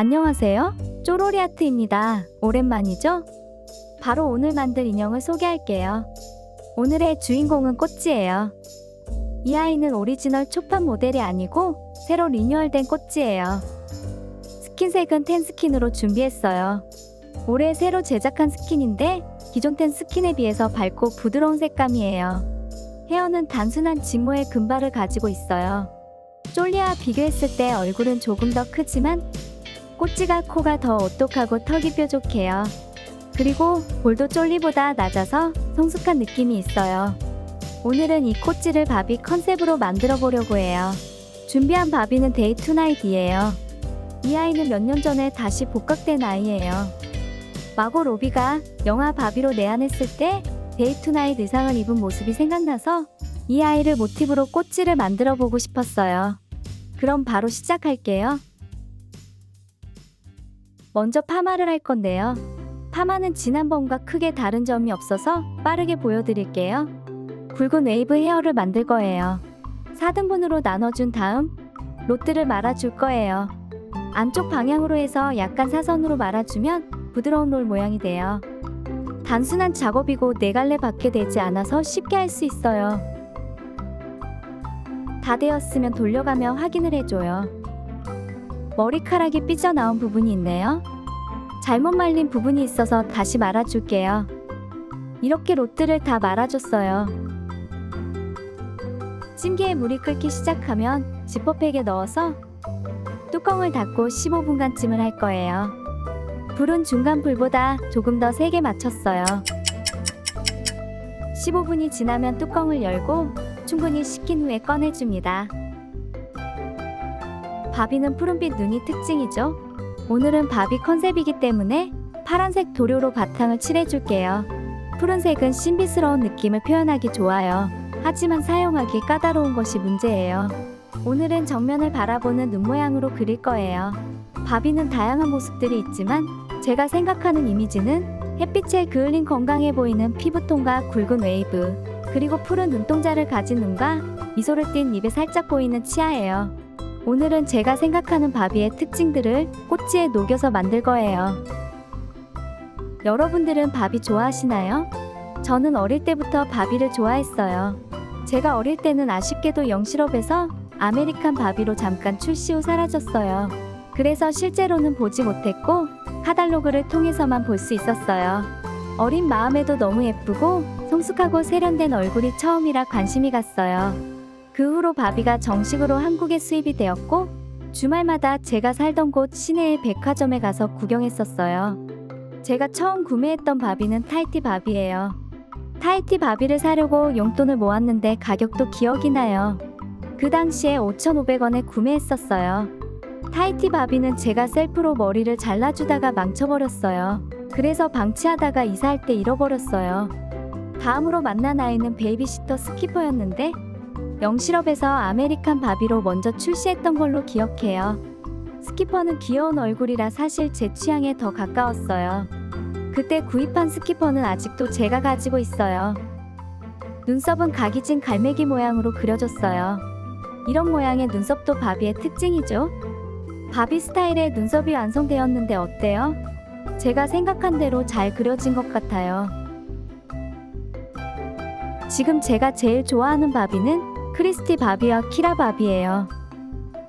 안녕하세요. 쪼로리아트입니다. 오랜만이죠? 바로 오늘 만들 인형을 소개할게요. 오늘의 주인공은 꼬찌예요. 이 아이는 오리지널 초판 모델이 아니고 새로 리뉴얼된 꼬찌예요. 스킨색은 텐스킨으로 준비했어요. 올해 새로 제작한 스킨인데 기존 텐스킨에 비해서 밝고 부드러운 색감이에요. 헤어는 단순한 직모의 금발을 가지고 있어요. 쫄리와 비교했을 때 얼굴은 조금 더 크지만 꼬찌가 코가 더 오똑하고 턱이 뾰족해요. 그리고 볼도 쫄리보다 낮아서 성숙한 느낌이 있어요. 오늘은 이 꼬찌를 바비 컨셉으로 만들어 보려고 해요. 준비한 바비는 데이 투나잇이에요. 이 아이는 몇 년 전에 다시 복각된 아이예요. 마고 로비가 영화 바비로 내한했을 때 데이 투나잇 의상을 입은 모습이 생각나서 이 아이를 모티브로 꼬찌를 만들어 보고 싶었어요. 그럼 바로 시작할게요. 먼저 파마를 할 건데요. 파마는 지난번과 크게 다른 점이 없어서 빠르게 보여드릴게요. 굵은 웨이브 헤어를 만들 거예요. 4등분으로 나눠준 다음 로트를 말아줄 거예요. 안쪽 방향으로 해서 약간 사선으로 말아주면 부드러운 롤 모양이 돼요. 단순한 작업이고 네갈래 밖에 되지 않아서 쉽게 할 수 있어요. 다 되었으면 돌려가며 확인을 해줘요. 머리카락이 삐져나온 부분이 있네요. 잘못 말린 부분이 있어서 다시 말아줄게요. 이렇게 로트를 다 말아줬어요. 찜기에 물이 끓기 시작하면 지퍼백에 넣어서 뚜껑을 닫고 15분간 찜을 할 거예요. 불은 중간 불보다 조금 더 세게 맞췄어요. 15분이 지나면 뚜껑을 열고 충분히 식힌 후에 꺼내줍니다. 바비는 푸른빛 눈이 특징이죠. 오늘은 바비 컨셉이기 때문에 파란색 도료로 바탕을 칠해줄게요. 푸른색은 신비스러운 느낌을 표현하기 좋아요. 하지만 사용하기 까다로운 것이 문제예요. 오늘은 정면을 바라보는 눈 모양으로 그릴 거예요. 바비는 다양한 모습들이 있지만 제가 생각하는 이미지는 햇빛에 그을린 건강해 보이는 피부톤과 굵은 웨이브, 그리고 푸른 눈동자를 가진 눈과 미소를 띤 입에 살짝 보이는 치아예요. 오늘은 제가 생각하는 바비의 특징들을 꼬찌에 녹여서 만들 거예요. 여러분들은 바비 좋아하시나요? 저는 어릴 때부터 바비를 좋아했어요. 제가 어릴 때는 아쉽게도 영실업에서 아메리칸 바비로 잠깐 출시 후 사라졌어요. 그래서 실제로는 보지 못했고 카탈로그를 통해서만 볼 수 있었어요. 어린 마음에도 너무 예쁘고 성숙하고 세련된 얼굴이 처음이라 관심이 갔어요. 그 후로 바비가 정식으로 한국에 수입이 되었고 주말마다 제가 살던 곳 시내의 백화점에 가서 구경했었어요. 제가 처음 구매했던 바비는 타이티 바비예요. 타이티 바비를 사려고 용돈을 모았는데 가격도 기억이 나요. 그 당시에 5,500원에 구매했었어요. 타이티 바비는 제가 셀프로 머리를 잘라주다가 망쳐버렸어요. 그래서 방치하다가 이사할 때 잃어버렸어요. 다음으로 만난 아이는 베이비시터 스키퍼였는데 영실업에서 아메리칸 바비로 먼저 출시했던 걸로 기억해요. 스키퍼는 귀여운 얼굴이라 사실 제 취향에 더 가까웠어요. 그때 구입한 스키퍼는 아직도 제가 가지고 있어요. 눈썹은 각이진 갈매기 모양으로 그려줬어요. 이런 모양의 눈썹도 바비의 특징이죠. 바비 스타일의 눈썹이 완성되었는데 어때요? 제가 생각한 대로 잘 그려진 것 같아요. 지금 제가 제일 좋아하는 바비는 크리스티 바비와 키라 바비예요.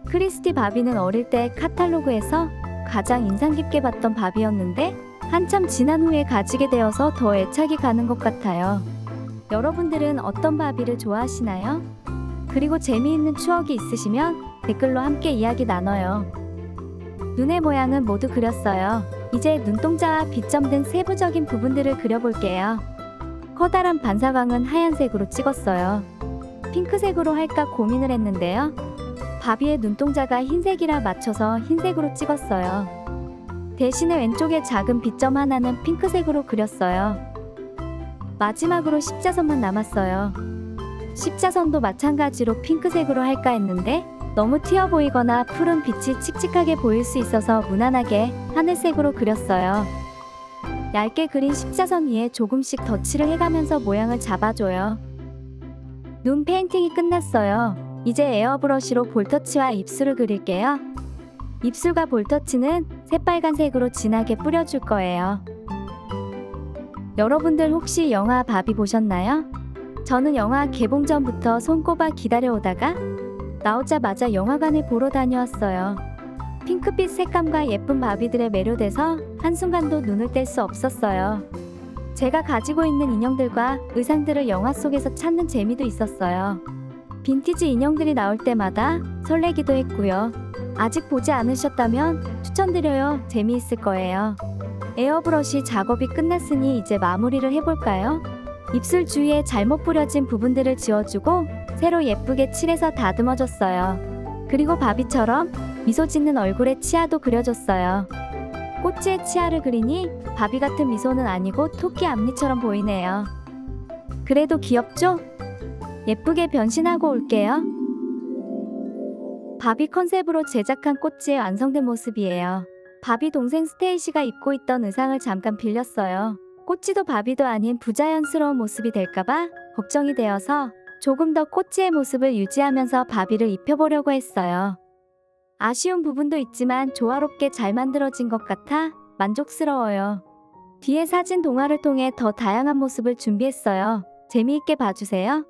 크리스티 바비는 어릴 때 카탈로그에서 가장 인상 깊게 봤던 바비였는데 한참 지난 후에 가지게 되어서 더 애착이 가는 것 같아요. 여러분들은 어떤 바비를 좋아하시나요? 그리고 재미있는 추억이 있으시면 댓글로 함께 이야기 나눠요. 눈의 모양은 모두 그렸어요. 이제 눈동자와 비점 등 세부적인 부분들을 그려볼게요. 커다란 반사광은 하얀색으로 찍었어요. 핑크색으로 할까 고민을 했는데요. 바비의 눈동자가 흰색이라 맞춰서 흰색으로 찍었어요. 대신에 왼쪽에 작은 비점 하나는 핑크색으로 그렸어요. 마지막으로 십자선만 남았어요. 십자선도 마찬가지로 핑크색으로 할까 했는데 너무 튀어 보이거나 푸른 빛이 칙칙하게 보일 수 있어서 무난하게 하늘색으로 그렸어요. 얇게 그린 십자선 위에 조금씩 덧칠을 해가면서 모양을 잡아줘요. 눈 페인팅이 끝났어요. 이제 에어브러쉬로 볼터치와 입술을 그릴게요. 입술과 볼터치는 새빨간색으로 진하게 뿌려줄 거예요. 여러분들 혹시 영화 바비 보셨나요? 저는 영화 개봉 전부터 손꼽아 기다려오다가 나오자마자 영화관을 보러 다녀왔어요. 핑크빛 색감과 예쁜 바비들에 매료돼서 한순간도 눈을 뗄 수 없었어요. 제가 가지고 있는 인형들과 의상들을 영화 속에서 찾는 재미도 있었어요. 빈티지 인형들이 나올 때마다 설레기도 했고요. 아직 보지 않으셨다면 추천드려요. 재미있을 거예요. 에어브러쉬 작업이 끝났으니 이제 마무리를 해볼까요? 입술 주위에 잘못 뿌려진 부분들을 지워주고 새로 예쁘게 칠해서 다듬어줬어요. 그리고 바비처럼 미소 짓는 얼굴에 치아도 그려줬어요. 꼬치에 치아를 그리니 바비 같은 미소는 아니고 토끼 앞니처럼 보이네요. 그래도 귀엽죠? 예쁘게 변신하고 올게요. 바비 컨셉으로 제작한 꼬치의 완성된 모습이에요. 바비 동생 스테이시가 입고 있던 의상을 잠깐 빌렸어요. 꼬치도 바비도 아닌 부자연스러운 모습이 될까봐 걱정이 되어서 조금 더 꼬치의 모습을 유지하면서 바비를 입혀보려고 했어요. 아쉬운 부분도 있지만 조화롭게 잘 만들어진 것 같아 만족스러워요. 뒤에 사진 동화를 통해 더 다양한 모습을 준비했어요. 재미있게 봐주세요.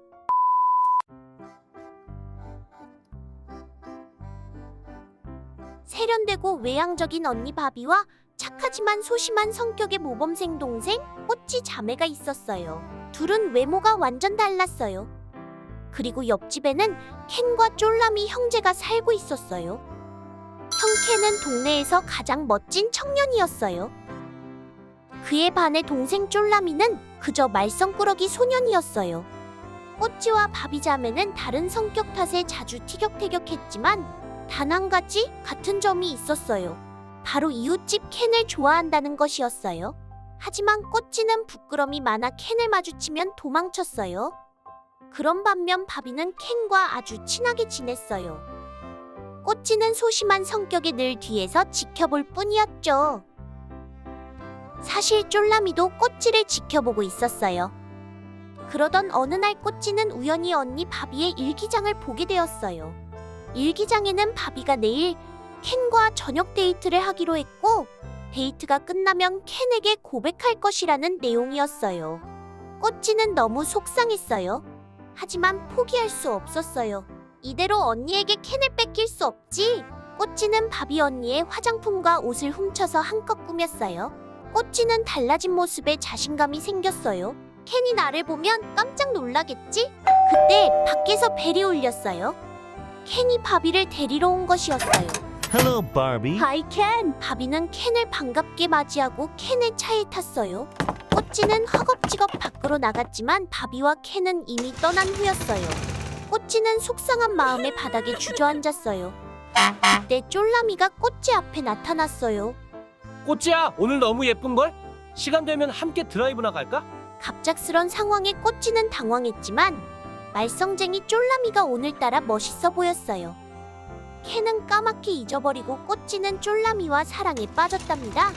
세련되고 외향적인 언니 바비와 착하지만 소심한 성격의 모범생 동생 꼬치 자매가 있었어요. 둘은 외모가 완전 달랐어요. 그리고 옆집에는 켄과 쫄라미 형제가 살고 있었어요. 형 켄은 동네에서 가장 멋진 청년이었어요. 그에 반해 동생 쫄라미는 그저 말썽꾸러기 소년이었어요. 꼬치와 바비 자매는 다른 성격 탓에 자주 티격태격했지만 단 한 가지 같은 점이 있었어요. 바로 이웃집 켄을 좋아한다는 것이었어요. 하지만 꼬치는 부끄럼이 많아 켄을 마주치면 도망쳤어요. 그런 반면 바비는 켄과 아주 친하게 지냈어요. 꼬치는 소심한 성격에 늘 뒤에서 지켜볼 뿐이었죠. 사실 쫄라미도 꼬치를 지켜보고 있었어요. 그러던 어느 날 꼬치는 우연히 언니 바비의 일기장을 보게 되었어요. 일기장에는 바비가 내일 켄과 저녁 데이트를 하기로 했고 데이트가 끝나면 켄에게 고백할 것이라는 내용이었어요. 꼬치는 너무 속상했어요. 하지만 포기할 수 없었어요. 이대로 언니에게 켄을 뺏길 수 없지. 꼬치는 바비 언니의 화장품과 옷을 훔쳐서 한껏 꾸몄어요. 꼬치는 달라진 모습에 자신감이 생겼어요. 켄이 나를 보면 깜짝 놀라겠지? 그때 밖에서 벨이 울렸어요. 켄이 바비를 데리러 온 것이었어요. Hello, Barbie. 하이 켄! 바비는 켄을 반갑게 맞이하고 켄의 차에 탔어요. 꼬치는 허겁지겁 밖으로 나갔지만 바비와 켄은 이미 떠난 후였어요. 꼬치는 속상한 마음에 바닥에 주저앉았어요. 그때 쫄라미가 꼬치 앞에 나타났어요. 꼬치야, 오늘 너무 예쁜걸? 시간 되면 함께 드라이브나 갈까? 갑작스런 상황에 꼬치는 당황했지만 말썽쟁이 쫄라미가 오늘따라 멋있어 보였어요. 켄은 까맣게 잊어버리고 꼬치는 쫄라미와 사랑에 빠졌답니다.